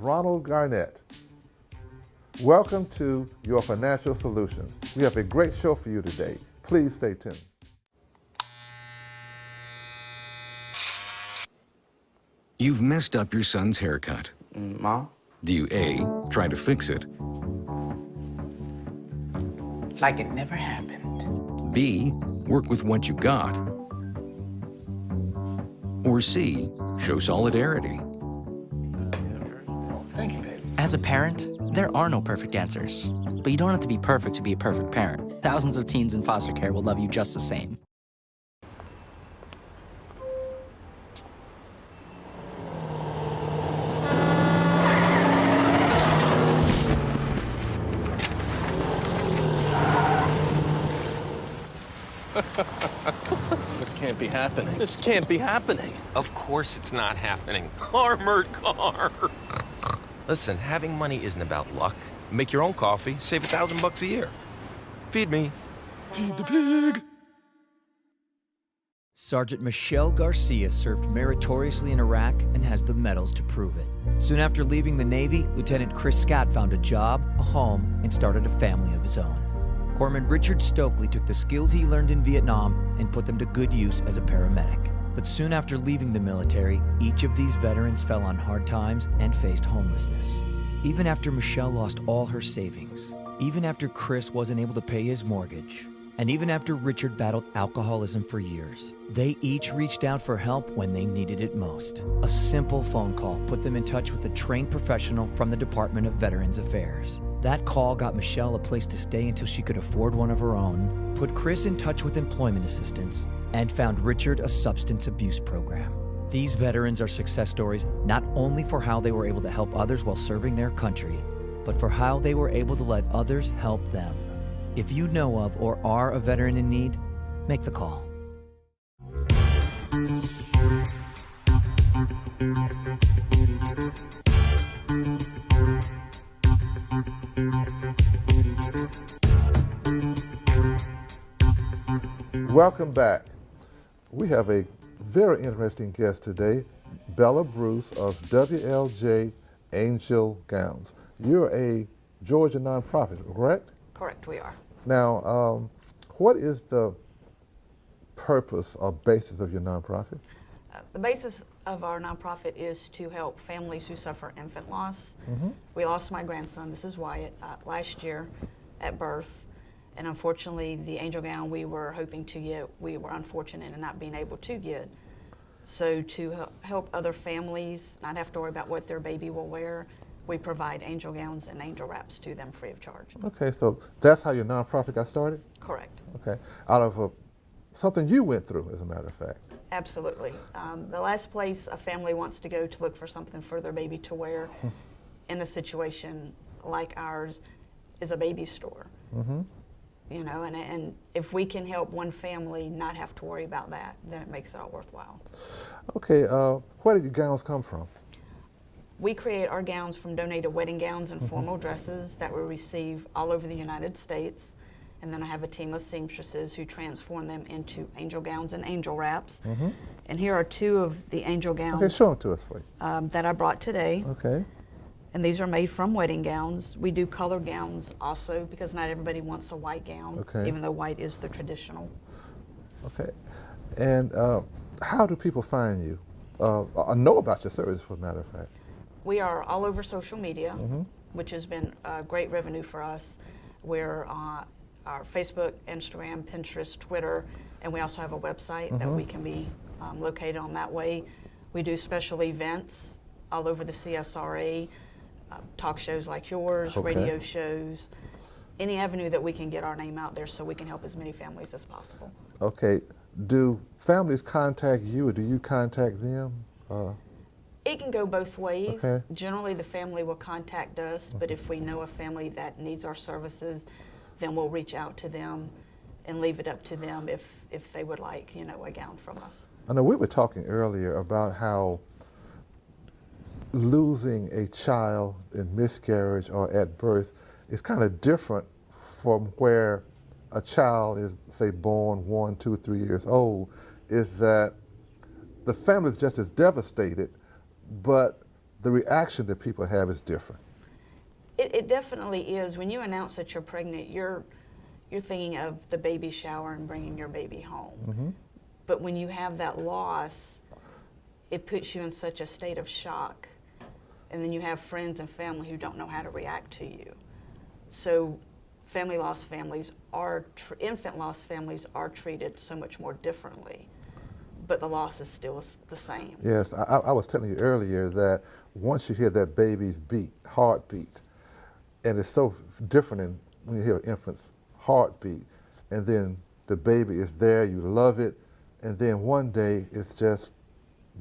Ronald Garnett. Welcome to Your Financial Solutions. We have a great show for you today. Please stay tuned. You've messed up your son's haircut. Mom? Do you A, try to fix it, Like it never happened. B, work with what you got, or C, show solidarity? Thank you, baby. As a parent, there are no perfect answers. But you don't have to be perfect to be a perfect parent. Thousands of teens in foster care will love you just the same. This can't be happening. This can't be happening. Of course it's not happening. Armored car. Listen, having money isn't about luck. Make your own coffee, save $1,000 a year. Feed me. Feed the pig. Sergeant Michelle Garcia served meritoriously in Iraq and has the medals to prove it. Soon after leaving the Navy, Lieutenant Chris Scott found a job, a home, and started a family of his own. Corpsman Richard Stokely took the skills he learned in Vietnam and put them to good use as a paramedic. But soon after leaving the military, each of these veterans fell on hard times and faced homelessness. Even after Michelle lost all her savings, even after Chris wasn't able to pay his mortgage, and even after Richard battled alcoholism for years, they each reached out for help when they needed it most. A simple phone call put them in touch with a trained professional from the Department of Veterans Affairs. That call got Michelle a place to stay until she could afford one of her own, put Chris in touch with employment assistance, and found Richard a substance abuse program. These veterans are success stories not only for how they were able to help others while serving their country, but for how they were able to let others help them. If you know of or are a veteran in need, make the call. Welcome back. We have a very interesting guest today, Bella Bruce of WLJ Angel Gowns. You're a Georgia nonprofit, correct? Correct, we are. Now, what is the purpose or basis of your nonprofit? The basis of our nonprofit is to help families who suffer infant loss. We lost my grandson, this is Wyatt, last year at birth. And unfortunately, the angel gown we were hoping to get, we were unfortunate in not being able to get. So to help other families not have to worry about what their baby will wear, we provide angel gowns and angel wraps to them free of charge. Okay, so that's how your nonprofit got started? Correct. Okay, out of something you went through, as a matter of fact. Absolutely. The last place a family wants to go to look for something for their baby to wear in a situation like ours is a baby store. You know, and if we can help one family not have to worry about that, then it makes it all worthwhile. Okay, where did your gowns come from? We create our gowns from donated wedding gowns and formal dresses that we receive all over the United States. And then I have a team of seamstresses who transform them into angel gowns and angel wraps. And here are two of the angel gowns. Okay, show them to us, please. That I brought today. Okay. And these are made from wedding gowns. We do colored gowns also because not everybody wants a white gown, even though white is the traditional. Okay. And how do people find you? I know about your service, for a matter of fact. We are all over social media, which has been great revenue for us. We're on our Facebook, Instagram, Pinterest, Twitter, and we also have a website that we can be located on that way. We do special events all over the CSRA. Talk shows like yours, radio shows, any avenue that we can get our name out there so we can help as many families as possible. Okay, do families contact you or do you contact them? It can go both ways. Generally the family will contact us, but if we know a family that needs our services, then we'll reach out to them and leave it up to them if they would like, you know, a gown from us. I know we were talking earlier about how losing a child in miscarriage or at birth is kind of different from where a child is, say, born 1, 2, 3 years old, is that the family is just as devastated, but the reaction that people have is different. It definitely is. When you announce that you're pregnant, you're thinking of the baby shower and bringing your baby home. But when you have that loss, it puts you in such a state of shock. And then you have friends and family who don't know how to react to you. So infant loss families are treated so much more differently, but the loss is still the same. Yes, I was telling you earlier that once you hear that baby's heartbeat, and it's so different when you hear an infant's heartbeat, and then the baby is there, you love it, and then one day it's just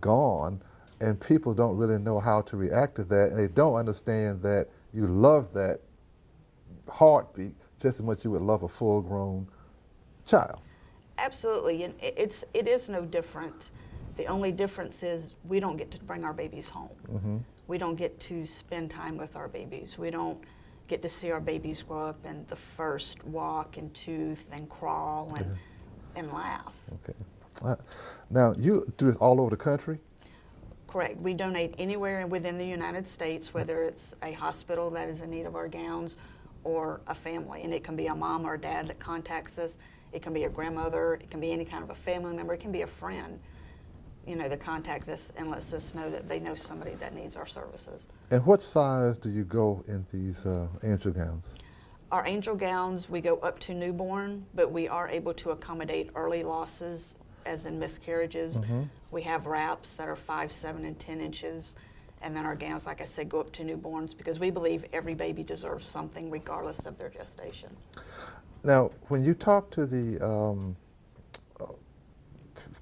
gone, and people don't really know how to react to that, and they don't understand that you love that heartbeat just as much as you would love a full-grown child. Absolutely, and it is no different. The only difference is we don't get to bring our babies home. We don't get to spend time with our babies. We don't get to see our babies grow up and the first walk and tooth and crawl and laugh. Okay. Now, you do this all over the country? Correct. We donate anywhere within the United States, whether it's a hospital that is in need of our gowns or a family. And it can be a mom or a dad that contacts us. It can be a grandmother. It can be any kind of a family member. It can be a friend, that contacts us and lets us know that they know somebody that needs our services. And what size do you go in these angel gowns? Our angel gowns, we go up to newborn, but we are able to accommodate early losses, as in miscarriages. We have wraps that are 5, 7, and 10 inches. And then our gowns, like I said, go up to newborns because we believe every baby deserves something regardless of their gestation. Now, when you talk to the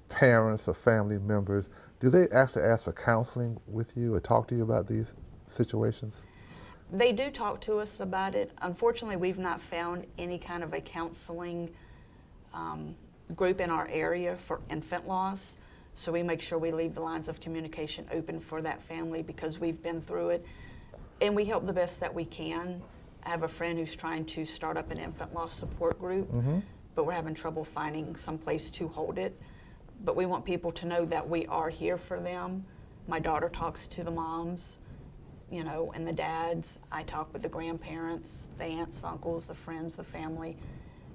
parents or family members, do they actually ask for counseling with you or talk to you about these situations? They do talk to us about it. Unfortunately, we've not found any kind of a counseling group in our area for infant loss. So we make sure we leave the lines of communication open for that family because we've been through it. And we help the best that we can. I have a friend who's trying to start up an infant loss support group, but we're having trouble finding some place to hold it. But we want people to know that we are here for them. My daughter talks to the moms, and the dads. I talk with the grandparents, the aunts, the uncles, the friends, the family.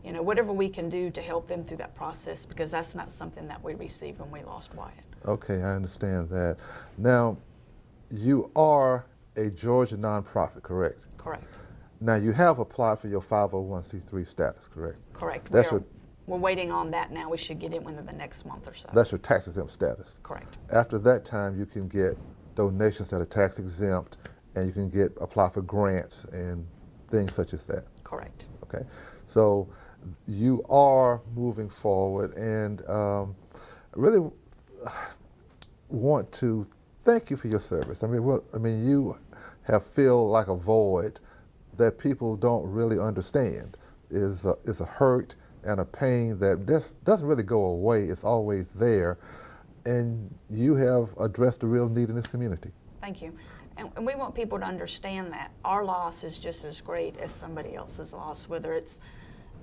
Whatever we can do to help them through that process, because that's not something that we received when we lost Wyatt. Okay, I understand that. Now, you are a Georgia nonprofit, correct? Correct. Now, you have applied for your 501c3 status, correct? Correct. That's We're waiting on that now. We should get it within the next month or so. That's your tax exempt status? Correct. After that time, you can get donations that are tax exempt, and you can apply for grants and things such as that. Correct. Okay, so you are moving forward, and really want to thank you for your service. You have filled like a void that people don't really understand. Is a hurt and a pain that doesn't really go away. It's always there, and you have addressed the real need in this community. Thank you. And we want people to understand that our loss is just as great as somebody else's loss, whether it's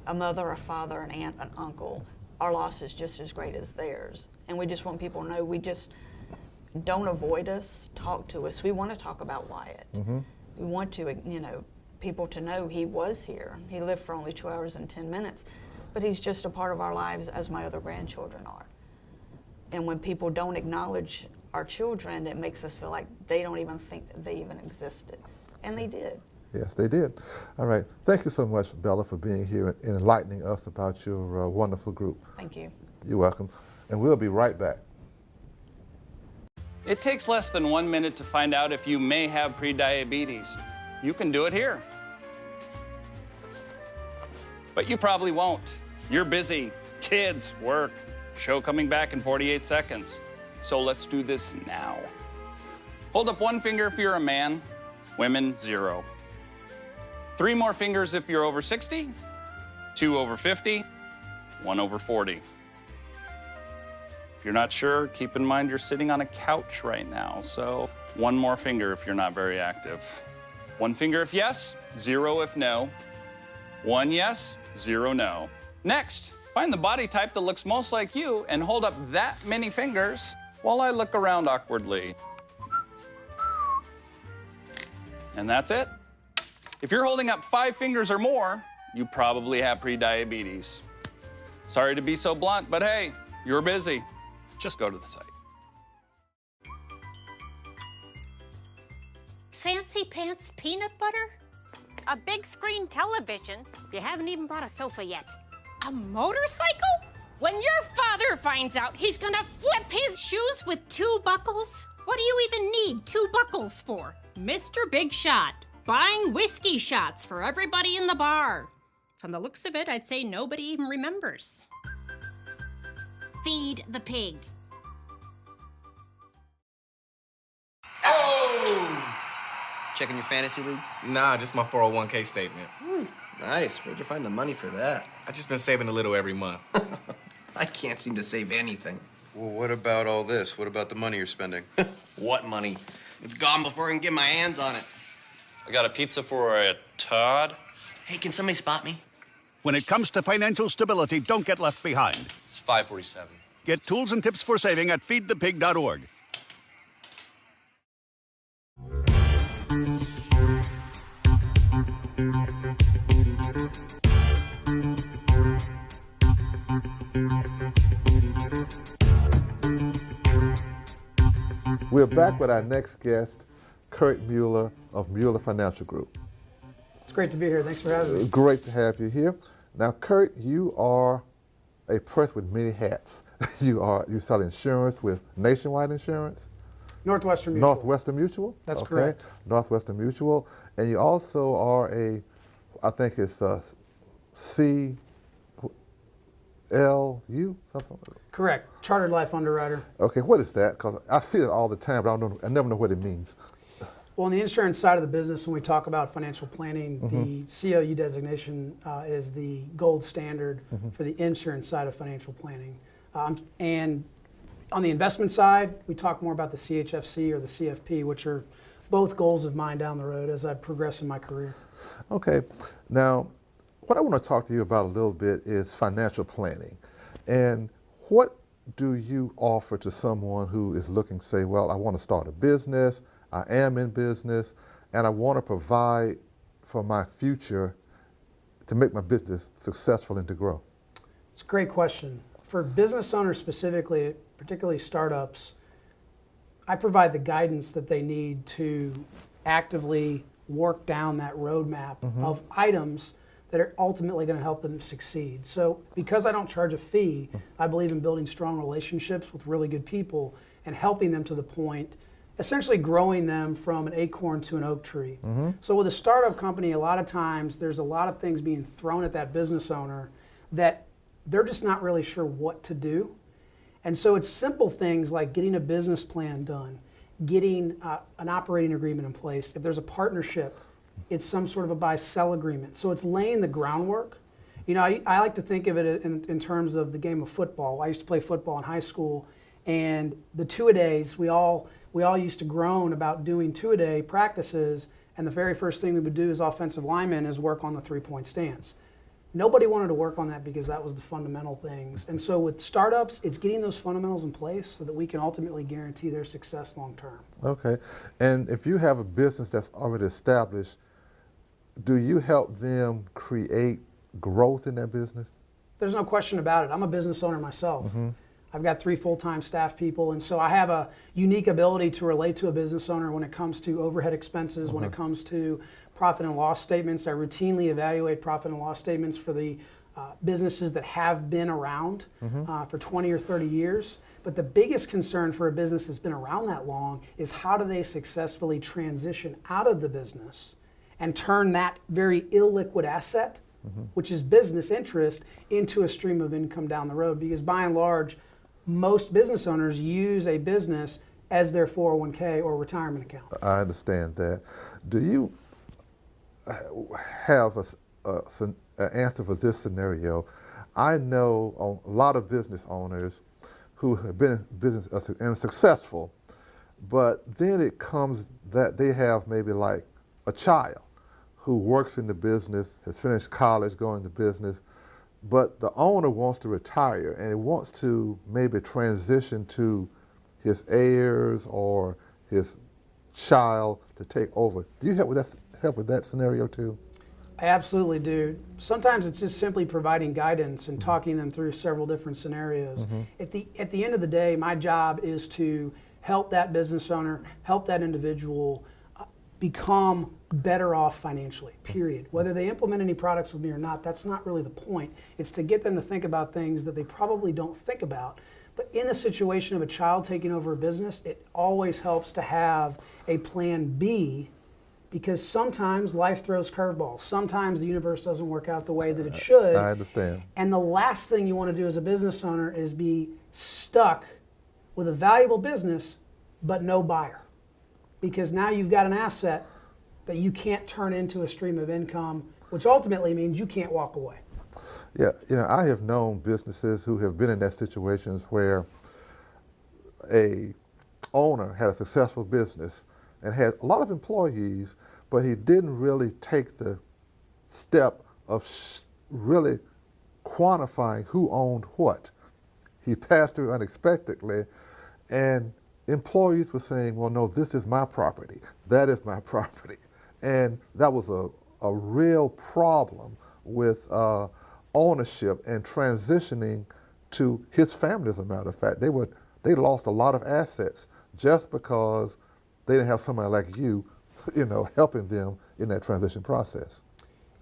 a mother, a father, an aunt, an uncle. Our loss is just as great as theirs. And we just want people to know, we just don't avoid us, talk to us. We want to talk about Wyatt. We want to, people to know he was here. He lived for only 2 hours and 10 minutes, but he's just a part of our lives as my other grandchildren are. And when people don't acknowledge our children, it makes us feel like they don't even think that they even existed. And they did. Yes, they did. All right. Thank you so much, Bella, for being here and enlightening us about your wonderful group. Thank you. You're welcome. And we'll be right back. It takes less than 1 minute to find out if you may have prediabetes. You can do it here. But you probably won't. You're busy. Kids, work, show coming back in 48 seconds. So let's do this now. Hold up one finger if you're a man, women, 0. 3 more fingers if you're over 60, 2 over 50, 1 over 40. If you're not sure, keep in mind you're sitting on a couch right now, so 1 more finger if you're not very active. 1 finger if yes, 0 if no. 1 yes, 0 no. Next, find the body type that looks most like you and hold up that many fingers while I look around awkwardly. And that's it. If you're holding up 5 fingers or more, you probably have prediabetes. Sorry to be so blunt, but hey, you're busy. Just go to the site. Fancy pants peanut butter? A big screen television? You haven't even bought a sofa yet. A motorcycle? When your father finds out, he's gonna flip his shoes with 2 buckles? What do you even need 2 buckles for? Mr. Big Shot, buying whiskey shots for everybody in the bar. From the looks of it, I'd say nobody even remembers. Feed the pig. Checking your fantasy league? Nah, just my 401k statement. Nice. Where'd you find the money for that? I just been saving a little every month. I can't seem to save anything. Well, what about all this? What about the money you're spending? What money? It's gone before I can get my hands on it. I got a pizza for a Todd. Hey, can somebody spot me? When it comes to financial stability, don't get left behind. It's 547. Get tools and tips for saving at feedthepig.org. We're back with our next guest, Kurt Mueller of Mueller Financial Group. It's great to be here. Thanks for having me. Great to have you here. Now, Kurt, you are a person with many hats. You sell insurance with Nationwide Insurance? Northwestern Mutual. Northwestern Mutual? That's correct. Northwestern Mutual. And you also are I think it's CLU, something? Correct. Chartered Life Underwriter. Okay, what is that? Because I see it all the time, but I never know what it means. Well, on the insurance side of the business, when we talk about financial planning, the CLU designation is the gold standard for the insurance side of financial planning. And on the investment side, we talk more about the CHFC or the CFP, which are both goals of mine down the road as I progress in my career. Okay. Now, what I want to talk to you about a little bit is financial planning. And what do you offer to someone who is looking, say, well, I want to start a business, I am in business, and I want to provide for my future to make my business successful and to grow? It's a great question. For business owners specifically, particularly startups, I provide the guidance that they need to actively work down that roadmap of items that are ultimately going to help them succeed. So because I don't charge a fee, I believe in building strong relationships with really good people and helping them to the point, essentially growing them from an acorn to an oak tree. So with a startup company, a lot of times there's a lot of things being thrown at that business owner that they're just not really sure what to do. And so it's simple things like getting a business plan done, getting an operating agreement in place. If there's a partnership, it's some sort of a buy-sell agreement. So it's laying the groundwork. You know, I like to think of it in terms of the game of football. I used to play football in high school, and the two-a-days, we all used to groan about doing two-a-day practices, and the very first thing we would do as offensive linemen is work on the three-point stance. Nobody wanted to work on that because that was the fundamental things. And so with startups, it's getting those fundamentals in place so that we can ultimately guarantee their success long term. Okay. And if you have a business that's already established, do you help them create growth in that business? There's no question about it. I'm a business owner myself. I've got 3 full-time staff people, and so I have a unique ability to relate to a business owner when it comes to overhead expenses, when it comes to profit and loss statements. I routinely evaluate profit and loss statements for the businesses that have been around for 20 or 30 years. But the biggest concern for a business that's been around that long is how do they successfully transition out of the business and turn that very illiquid asset, which is business interest, into a stream of income down the road. Because by and large, most business owners use a business as their 401k or retirement account. I understand that. Do you have an answer for this scenario? I know a lot of business owners who have been in business and successful, but then it comes that they have maybe like a child who works in the business, has finished college, going to business, but the owner wants to retire and he wants to maybe transition to his heirs or his child to take over. Do you help with that scenario too? I absolutely do. Sometimes it's just simply providing guidance and talking them through several different scenarios. At the end of the day, my job is to help that business owner, help that individual become better off financially, period. Whether they implement any products with me or not, that's not really the point. It's to get them to think about things that they probably don't think about. But in the situation of a child taking over a business, it always helps to have a plan B, because sometimes life throws curveballs. Sometimes the universe doesn't work out the way that it should. I understand. And the last thing you want to do as a business owner is be stuck with a valuable business but no buyer. Because now you've got an asset that you can't turn into a stream of income, which ultimately means you can't walk away. Yeah, I have known businesses who have been in that situations where a owner had a successful business and had a lot of employees, but he didn't really take the step of really quantifying who owned what. He passed through unexpectedly, and employees were saying, well, no, this is my property. That is my property. And that was a real problem with ownership and transitioning to his family, as a matter of fact. They lost a lot of assets just because they didn't have somebody like you, helping them in that transition process.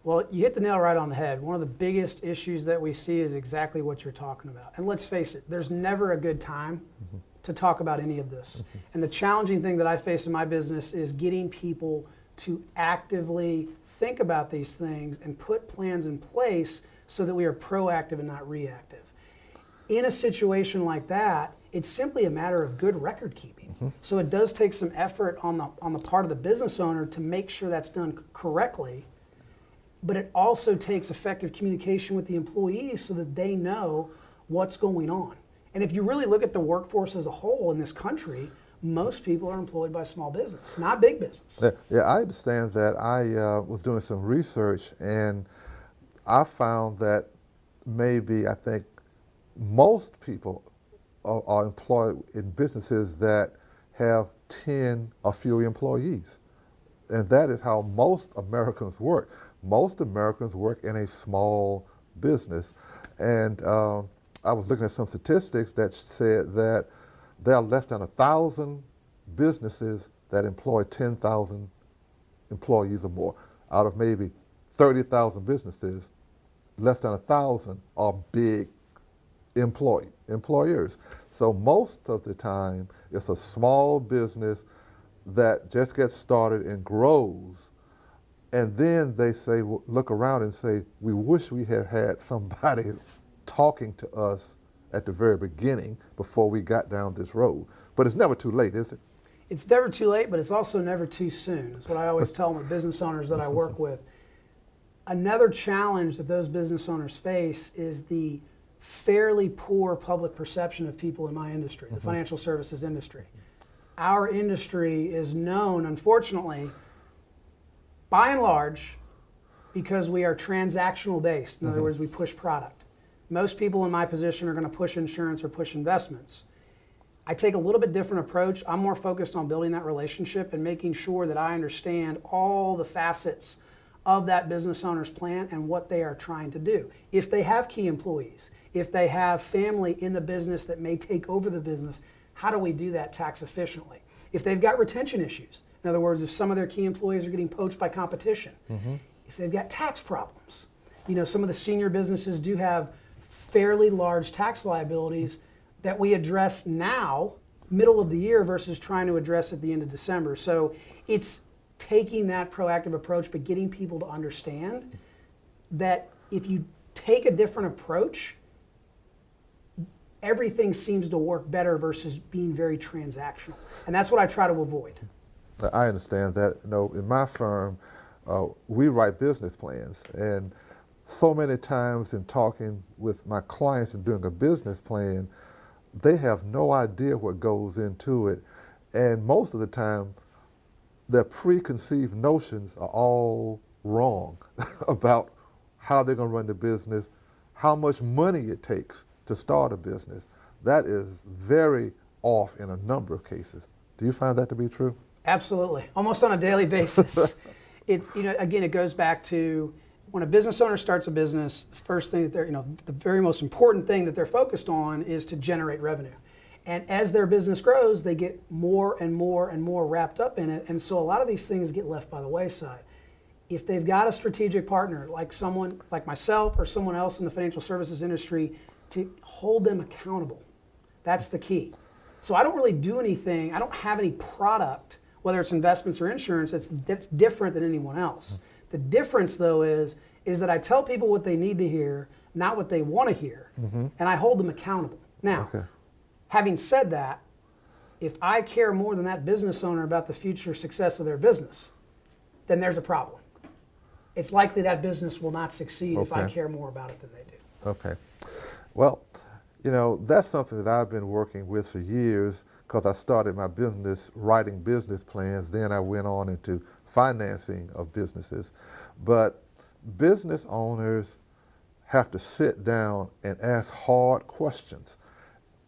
Well, you hit the nail right on the head. One of the biggest issues that we see is exactly what you're talking about. And let's face it, there's never a good time to talk about any of this. And the challenging thing that I face in my business is getting people to actively think about these things and put plans in place so that we are proactive and not reactive. In a situation like that, it's simply a matter of good record keeping. So it does take some effort on the part of the business owner to make sure that's done correctly, but it also takes effective communication with the employees so that they know what's going on. And if you really look at the workforce as a whole in this country, most people are employed by small business, not big business. Yeah, I understand that. I was doing some research, and I found that I think most people are employed in businesses that have 10 or fewer employees. And that is how most Americans work. Most Americans work in a small business. And I was looking at some statistics that said that there are less than 1,000 businesses that employ 10,000 employees or more. Out of maybe 30,000 businesses, less than 1,000 are big employers. So most of the time, it's a small business that just gets started and grows, and then they say, look around and say, we wish we had had somebody talking to us at the very beginning before we got down this road. But it's never too late, is it? It's never too late, but it's also never too soon. That's what I always tell my business owners that I work with. Another challenge that those business owners face is the fairly poor public perception of people in my industry, the financial services industry. Our industry is known, unfortunately, by and large, because we are transactional based. In other words, we push product. Most people in my position are going to push insurance or push investments. I take a little bit different approach. I'm more focused on building that relationship and making sure that I understand all the facets of that business owner's plan and what they are trying to do. If they have key employees, if they have family in the business that may take over the business, how do we do that tax efficiently? If they've got retention issues, in other words, if some of their key employees are getting poached by competition, if they've got tax problems, some of the senior businesses do have fairly large tax liabilities that we address now, middle of the year, versus trying to address at the end of December. So it's taking that proactive approach, but getting people to understand that if you take a different approach, everything seems to work better versus being very transactional. And that's what I try to avoid. I understand that. In my firm, we write business plans. And so many times in talking with my clients and doing a business plan, they have no idea what goes into it. And most of the time, their preconceived notions are all wrong about how they're going to run the business, how much money it takes to start a business. That is very off in a number of cases. Do you find that to be true? Absolutely, almost on a daily basis. Again, it goes back to when a business owner starts a business, the first thing that the very most important thing that they're focused on is to generate revenue. And as their business grows, they get more and more and more wrapped up in it. And so a lot of these things get left by the wayside. If they've got a strategic partner, like someone like myself or someone else in the financial services industry, to hold them accountable, that's the key. So I don't really do anything, I don't have any product, whether it's investments or insurance, that's different than anyone else. The difference, though, is that I tell people what they need to hear, not what they want to hear, and I hold them accountable. Now, having said that, if I care more than that business owner about the future success of their business, then there's a problem. It's likely that business will not succeed if I care more about it than they do. Okay. Well, that's something that I've been working with for years, because I started my business writing business plans. Then I went on into financing of businesses. But business owners have to sit down and ask hard questions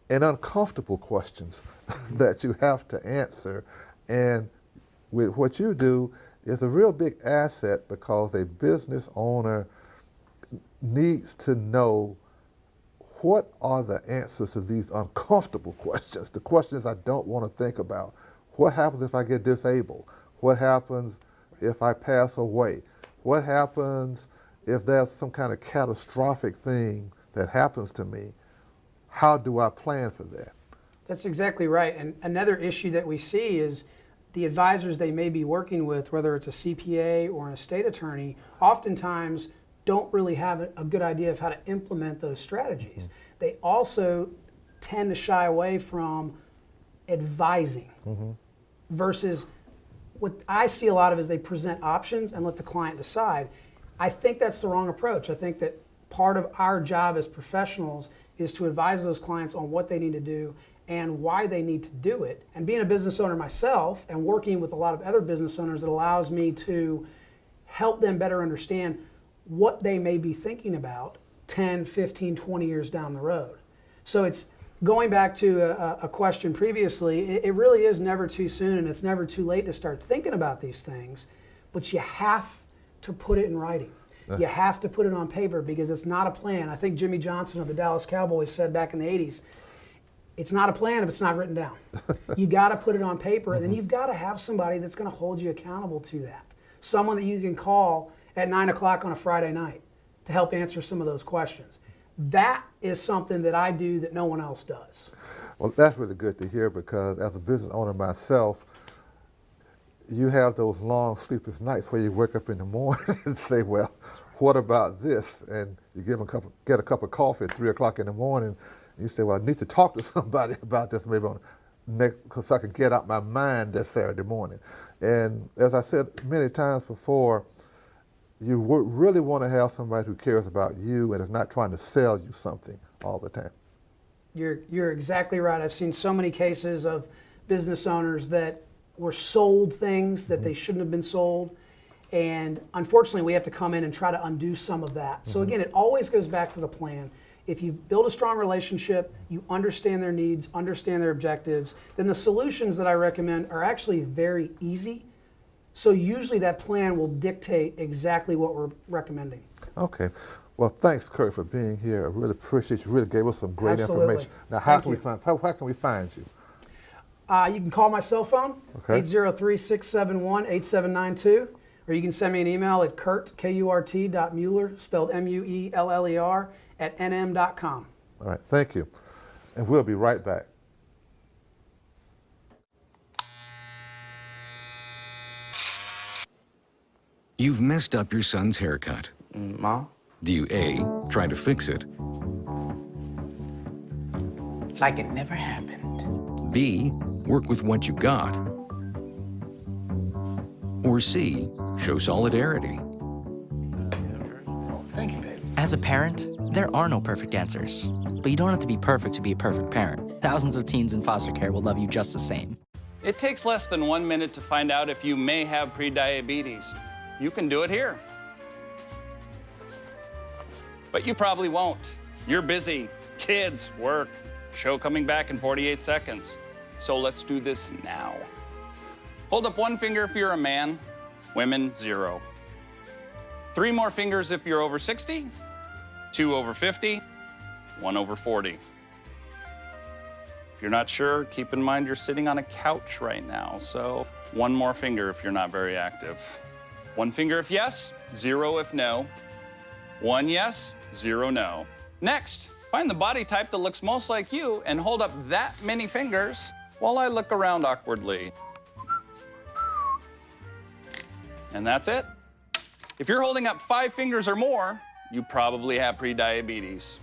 and uncomfortable questions that you have to answer. And with what you do is a real big asset, because a business owner needs to know what are the answers to these uncomfortable questions, the questions I don't want to think about. What happens if I get disabled? What happens if I pass away? What happens if there's some kind of catastrophic thing that happens to me? How do I plan for that? That's exactly right. And another issue that we see is the advisors they may be working with, whether it's a CPA or an estate attorney, oftentimes don't really have a good idea of how to implement those strategies. They also tend to shy away from advising versus what I see a lot of is they present options and let the client decide. I think that's the wrong approach. I think that part of our job as professionals is to advise those clients on what they need to do and why they need to do it. And being a business owner myself and working with a lot of other business owners, it allows me to help them better understand what they may be thinking about 10, 15, 20 years down the road. So it's going back to a question previously, it really is never too soon and it's never too late to start thinking about these things, but you have to put it in writing. You have to put it on paper, because it's not a plan. I think Jimmy Johnson of the Dallas Cowboys said back in the 80s, it's not a plan if it's not written down. You got to put it on paper, and then you've got to have somebody that's going to hold you accountable to that. Someone that you can call at 9 o'clock on a Friday night to help answer some of those questions. That is something that I do that no one else does. Well, that's really good to hear, because as a business owner myself, you have those long sleepless nights where you wake up in the morning and say, well, what about this? And you get a cup of coffee at 3 o'clock in the morning, and you say, well, I need to talk to somebody about this maybe on next, so I can get out my mind that Saturday morning. And as I said many times before, you really want to have somebody who cares about you and is not trying to sell you something all the time. You're exactly right. I've seen so many cases of business owners that were sold things that they shouldn't have been sold. And unfortunately, we have to come in and try to undo some of that. So again, it always goes back to the plan. If you build a strong relationship, you understand their needs, understand their objectives, then the solutions that I recommend are actually very easy. So usually that plan will dictate exactly what we're recommending. Okay. Well, thanks, Kurt, for being here. I really appreciate you. Really gave us some great Absolutely. information. Now, how can we find you? You can call my cell phone, 803-671-8792, or you can send me an email at Kurt.Mueller, spelled M-U-E-L-L-E-R, @nm.com. All right, thank you. And we'll be right back. You've messed up your son's haircut. Mom? Do you A, try to fix it? Like it never happened. B, work with what you got? Or C, show solidarity? Thank you, baby. As a parent, there are no perfect answers. But you don't have to be perfect to be a perfect parent. Thousands of teens in foster care will love you just the same. It takes less than 1 minute to find out if you may have prediabetes. You can do it here. But you probably won't. You're busy. Kids, work, show coming back in 48 seconds. So let's do this now. Hold up one finger if you're a man. Women, 0. 3 more fingers if you're over 60. 2 over 50. 1 over 40. If you're not sure, keep in mind you're sitting on a couch right now, so 1 more finger if you're not very active. 1 finger if yes, 0 if no. 1 yes, 0 no. Next, find the body type that looks most like you and hold up that many fingers while I look around awkwardly. And that's it. If you're holding up 5 fingers or more, you probably have prediabetes.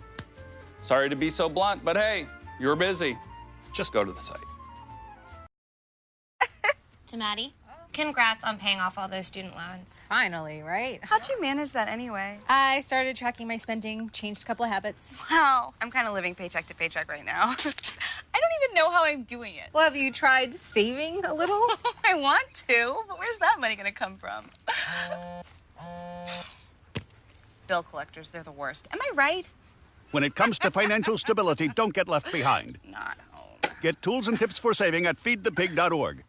Sorry to be so blunt, but hey, you're busy. Just go to the site. To Maddie, congrats on paying off all those student loans. Finally, right? How'd you manage that anyway? I started tracking my spending, changed a couple of habits. Wow, I'm kind of living paycheck to paycheck right now. I don't even know how I'm doing it. Well, have you tried saving a little? I want to, but where's that money gonna come from? Bill collectors, they're the worst. Am I right? When it comes to financial stability, don't get left behind. Not home. Get tools and tips for saving at feedthepig.org.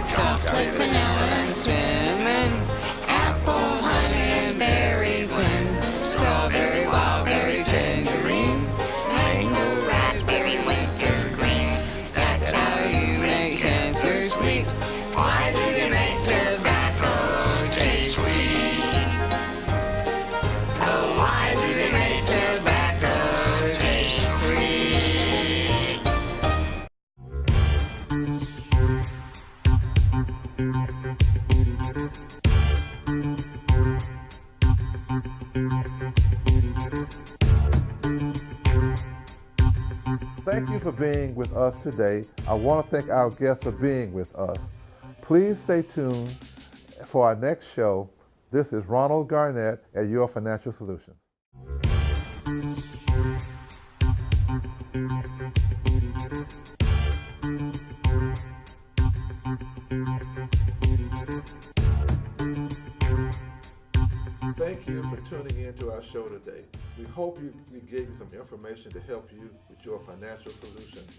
Chocolate, vanilla, and cinnamon, apple, honey, and berry blend, strawberry, wildberry, tangerine, mango, raspberry, wintergreen. That's how you make cancer sweet. Why do you make tobacco taste sweet? Oh, why do they make tobacco taste sweet? Thank you for being with us today. I want to thank our guests for being with us. Please stay tuned for our next show. This is Ronald Garnett at Your Financial Solutions. Thank you for tuning in to our show today. We hope we gave you some information to help you with your financial solutions.